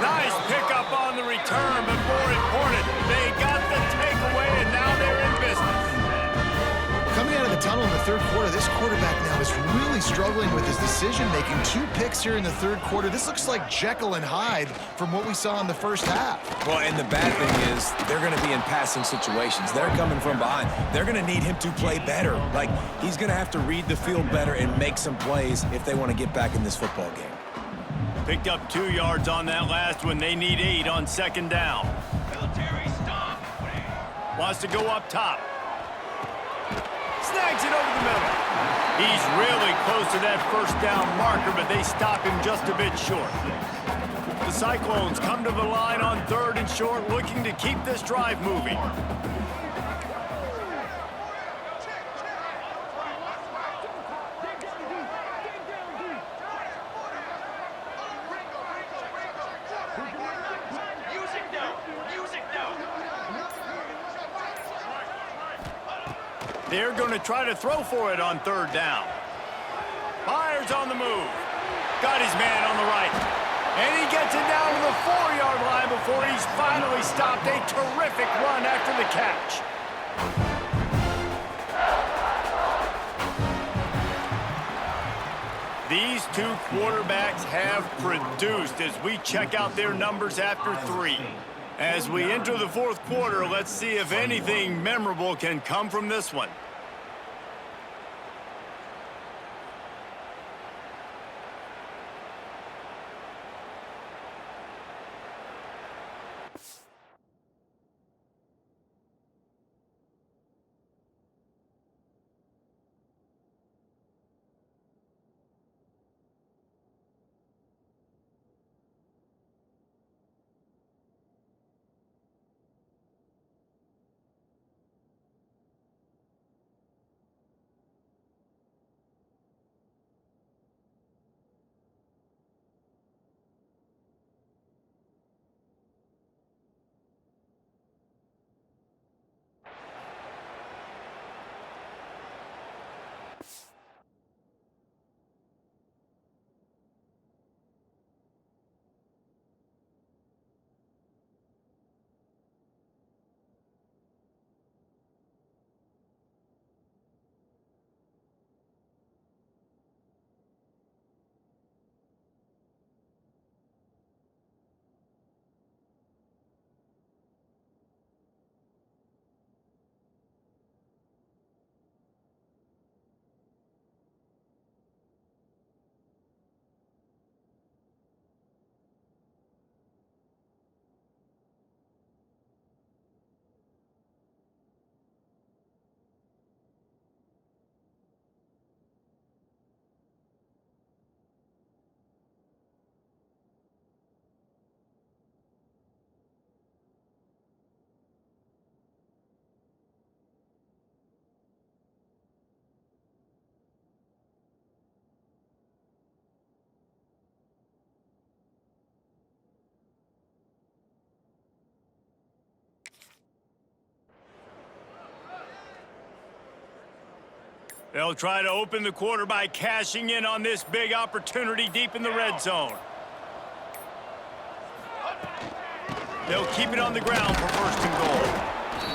Speaker 1: Nice pickup on the return, but more important, they got the takeaway, and now they're in business.
Speaker 3: Coming out of the tunnel in the third quarter, this quarterback now is really struggling with his decision-making. 2 picks here in the third quarter. This looks like Jekyll and Hyde from what we saw in the first half.
Speaker 2: Well, and the bad thing is they're going to be in passing situations. They're coming from behind. They're going to need him to play better. Like, he's going to have to read the field better and make some plays if they want to get back in this football game.
Speaker 1: Picked up 2 yards on that last one. They need 8 on second down. Wants to go up top. Snags it over the middle. He's really close to that first down marker, but they stop him just a bit short. The Cyclones come to the line on 3rd and short, looking to keep this drive moving. They're going to try to throw for it on 3rd down. Fires on the move. Got his man on the right. And he gets it down to the 4-yard line before he's finally stopped. A terrific run after the catch. These 2 quarterbacks have produced as we check out their numbers after 3. As we enter the 4th quarter, let's see if anything memorable can come from this one. They'll try to open the quarter by cashing in on this big opportunity deep in the red zone. They'll keep it on the ground for 1st and goal.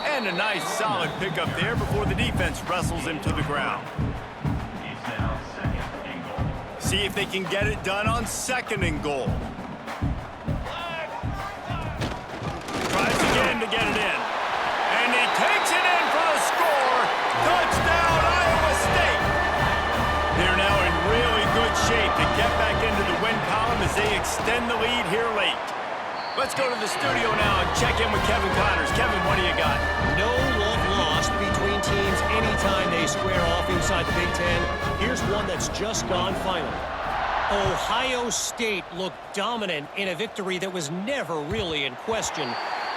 Speaker 1: And a nice solid pickup there before the defense wrestles him to the ground. See if they can get it done on 2nd and goal. Tries again to get it in. And he takes it in for the score. Touchdown, Iowa State. They're now in really good shape to get back into the win column as they extend the lead here late. Let's go to the studio now and check in with Kevin Connors. Kevin, what do you got?
Speaker 4: No love lost between teams anytime they square off inside the Big Ten. Here's one that's just gone final. Ohio State looked dominant in a victory that was never really in question.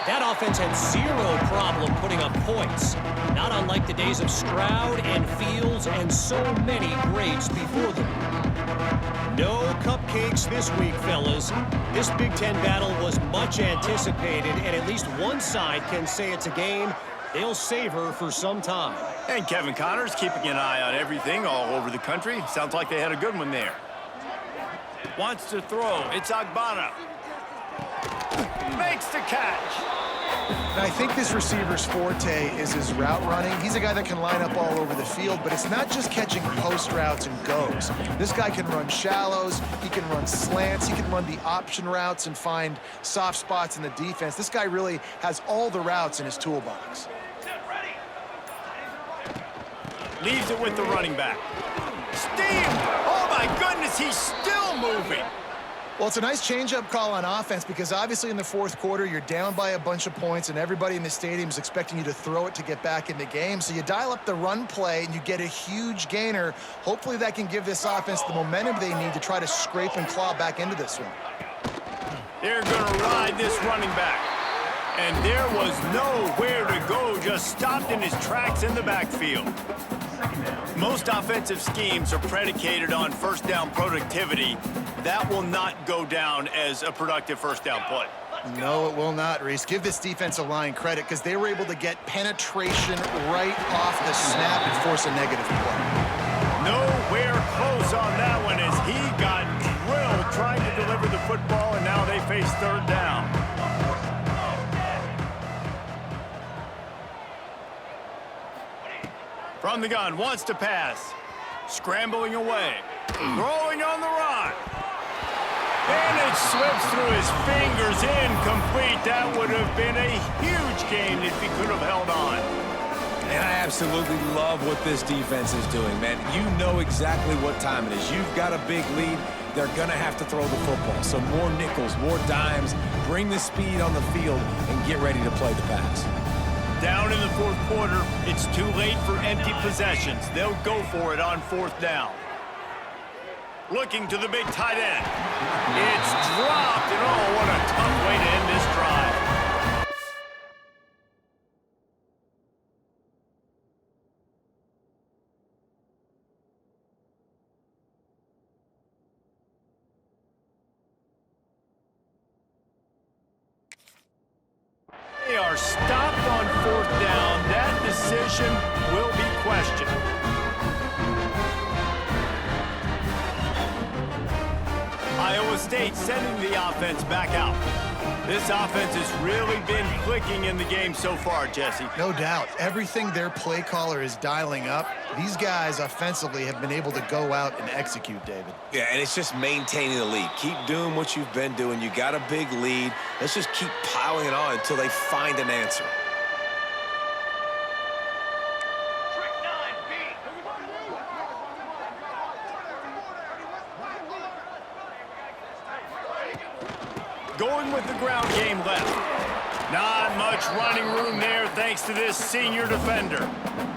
Speaker 4: That offense had zero problem putting up points. Not unlike the days of Stroud and Fields and so many greats before them. No cupcakes this week, fellas. This Big Ten battle was much anticipated, and at least one side can say it's a game they'll savor for some time.
Speaker 1: And Kevin Connors keeping an eye on everything all over the country. Sounds like they had a good one there. Wants to throw. It's Agbana. Makes the catch.
Speaker 3: And I think this receiver's forte is his route running. He's a guy that can line up all over the field, but it's not just catching post routes and goes. This guy can run shallows, he can run slants, he can run the option routes and find soft spots in the defense. This guy really has all the routes in his toolbox.
Speaker 1: Leaves it with the running back. Steve! Oh my goodness, he's still moving!
Speaker 3: Well, it's a nice change-up call on offense because obviously in the fourth quarter, you're down by a bunch of points and everybody in the stadium is expecting you to throw it to get back in the game. So you dial up the run play and you get a huge gainer. Hopefully that can give this offense the momentum they need to try to scrape and claw back into this one.
Speaker 1: They're going to ride this running back. And there was nowhere to go, just stopped in his tracks in the backfield. Most offensive schemes are predicated on first down productivity. That will not go down as a productive first down play.
Speaker 3: No, it will not, Reese. Give this defensive line credit because they were able to get penetration right off the snap and force a negative play.
Speaker 1: Nowhere close on that one as he got drilled trying to deliver the football, and now they face third down. From the gun, wants to pass. Scrambling away. Throwing on the run. And it slips through his fingers, incomplete. That would have been a huge gain if he could have held on.
Speaker 2: And I absolutely love what this defense is doing, man. You know exactly what time it is. You've got a big lead. They're going to have to throw the football. So more nickels, more dimes, bring the speed on the field, and get ready to play the pass.
Speaker 1: Down in the fourth quarter, it's too late for empty possessions. They'll go for it on fourth down. Looking to the big tight end. It's dropped, and oh, what a tough way to end this drive. They are stopped on fourth down. That decision will be questioned. Iowa State sending the offense back out. This offense has really been clicking in the game so far, Jesse.
Speaker 3: No doubt. Everything their play caller is dialing up, these guys offensively have been able to go out and execute, David.
Speaker 2: Yeah, and it's just maintaining the lead. Keep doing what you've been doing. You got a big lead. Let's just keep piling it on until they find an answer.
Speaker 1: Going with the ground game left. Not much running room there thanks to this senior defender.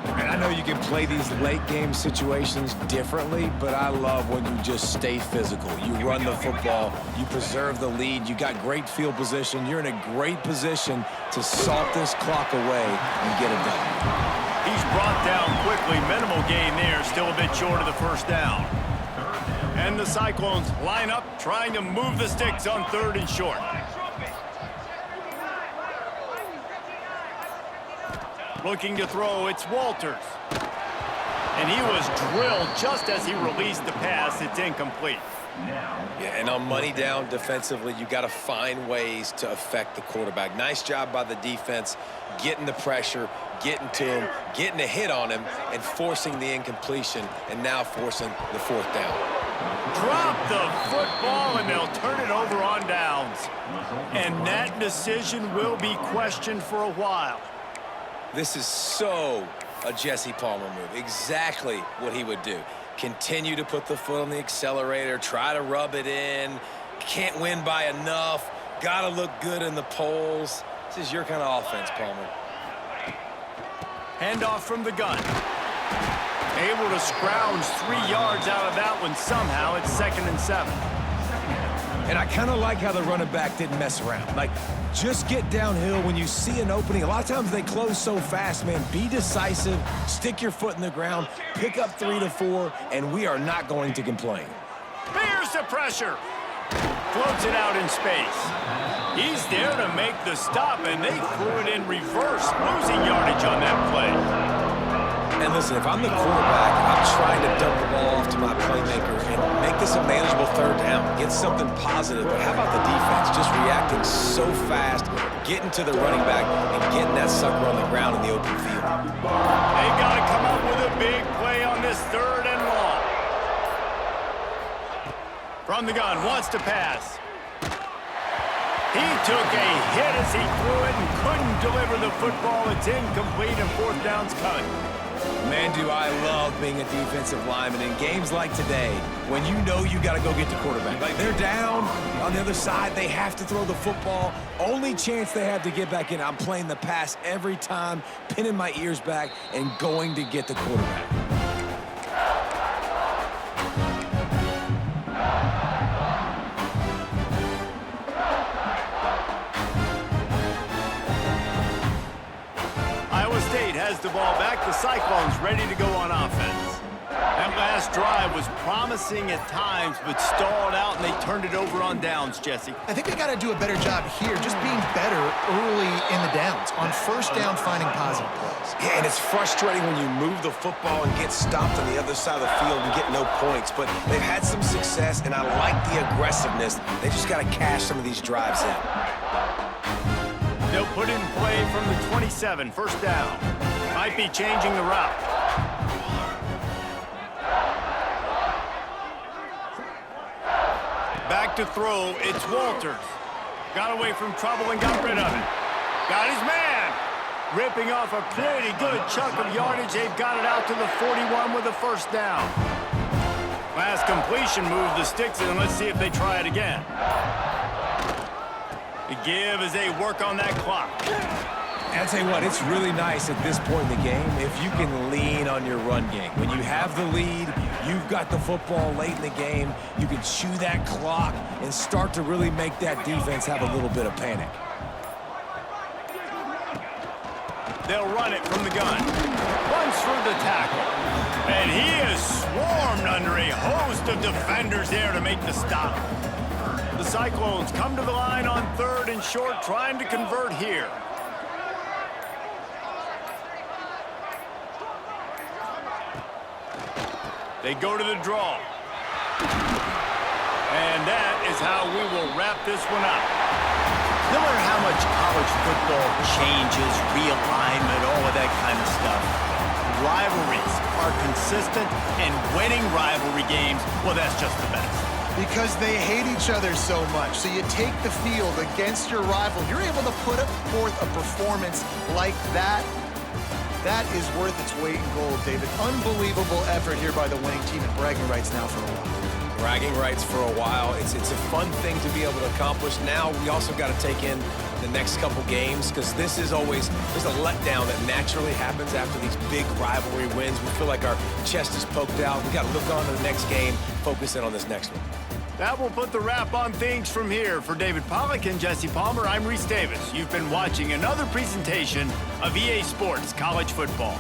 Speaker 2: And I know you can play these late game situations differently, but I love when you just stay physical. You run the football, you preserve the lead, you got great field position. You're in a great position to salt this clock away and get it done.
Speaker 1: He's brought down quickly. Minimal gain there, still a bit short of the first down. And the Cyclones line up, trying to move the sticks on third and short. Looking to throw, it's Walters. And he was drilled just as he released the pass. It's incomplete.
Speaker 2: Yeah, and on money down defensively, you got to find ways to affect the quarterback. Nice job by the defense, getting the pressure, getting to him, getting a hit on him, and forcing the incompletion, and now forcing the fourth down.
Speaker 1: Drop the football, and they'll turn it over on downs. And that decision will be questioned for a while.
Speaker 2: This is so a Jesse Palmer move. Exactly what he would do. Continue to put the foot on the accelerator, try to rub it in. Can't win by enough. Got to look good in the polls. This is your kind of offense, Palmer.
Speaker 1: Handoff from the gun. Able to scrounge 3 yards out of that one somehow. It's 2nd and 7.
Speaker 2: And I kind of like how the running back didn't mess around. Like, just get downhill when you see an opening. A lot of times they close so fast, man. Be decisive, stick your foot in the ground, pick up 3 to 4, and we are not going to complain.
Speaker 1: Here's the pressure. Floats it out in space. He's there to make the stop, and they threw it in reverse, losing yardage on that play.
Speaker 2: And listen, if I'm the quarterback, I'm trying to dump the ball off to my playmaker and make this a manageable third down, get something positive. But how about the defense just reacting so fast, getting to the running back and getting that sucker on the ground in the open field.
Speaker 1: They got to come up with a big play on this 3rd and long. From the gun, wants to pass. He took a hit as he threw it and couldn't deliver the football. It's incomplete and 4th down's coming.
Speaker 2: Man, do I love being a defensive lineman in games like today when you know you got to go get the quarterback. Like, they're down on the other side. They have to throw the football. Only chance they have to get back in. I'm playing the pass every time, pinning my ears back and going to get the quarterback.
Speaker 1: Has the ball back. The Cyclones ready to go on offense. That last drive was promising at times, but stalled out, and they turned it over on downs, Jesse.
Speaker 3: I think they got to do a better job here, just being better early in the downs. On 1st down, finding positive plays.
Speaker 2: Yeah, and it's frustrating when you move the football and get stopped on the other side of the field and get no points. But they've had some success, and I like the aggressiveness. They just got to cash some of these drives in.
Speaker 1: They'll put in play from the 27, 1st down. Might be changing the route. Back to throw, it's Walters. Got away from trouble and got rid of it. Got his man. Ripping off a pretty good chunk of yardage. They've got it out to the 41 with a 1st down. Last completion moved the sticks in, and let's see if they try it again. The give as they work on that clock.
Speaker 2: I'll tell you what, it's really nice at this point in the game if you can lean on your run game. When you have the lead, you've got the football late in the game, you can chew that clock and start to really make that defense have a little bit of panic.
Speaker 1: They'll run it from the gun. Runs through the tackle. And he is swarmed under a host of defenders there to make the stop. The Cyclones come to the line on 3rd and short, trying to convert here. They go to the draw. And that is how we will wrap this one up. No matter how much college football changes, realignment, all of that kind of stuff, rivalries are consistent, and winning rivalry games, well, that's just the best.
Speaker 3: Because they hate each other so much. So you take the field against your rival. You're able to put forth a performance like that. That is worth its weight in gold, David. Unbelievable effort here by the winning team, and bragging rights now for a while.
Speaker 2: Bragging rights for a while. It's a fun thing to be able to accomplish. Now we also got to take in the next couple games, because this is always, there's a letdown that naturally happens after these big rivalry wins. We feel like our chest is poked out. We got to look on to the next game, focus in on this next one.
Speaker 1: That will put the wrap on things from here. For David Pollack and Jesse Palmer, I'm Reese Davis. You've been watching another presentation of EA Sports College Football.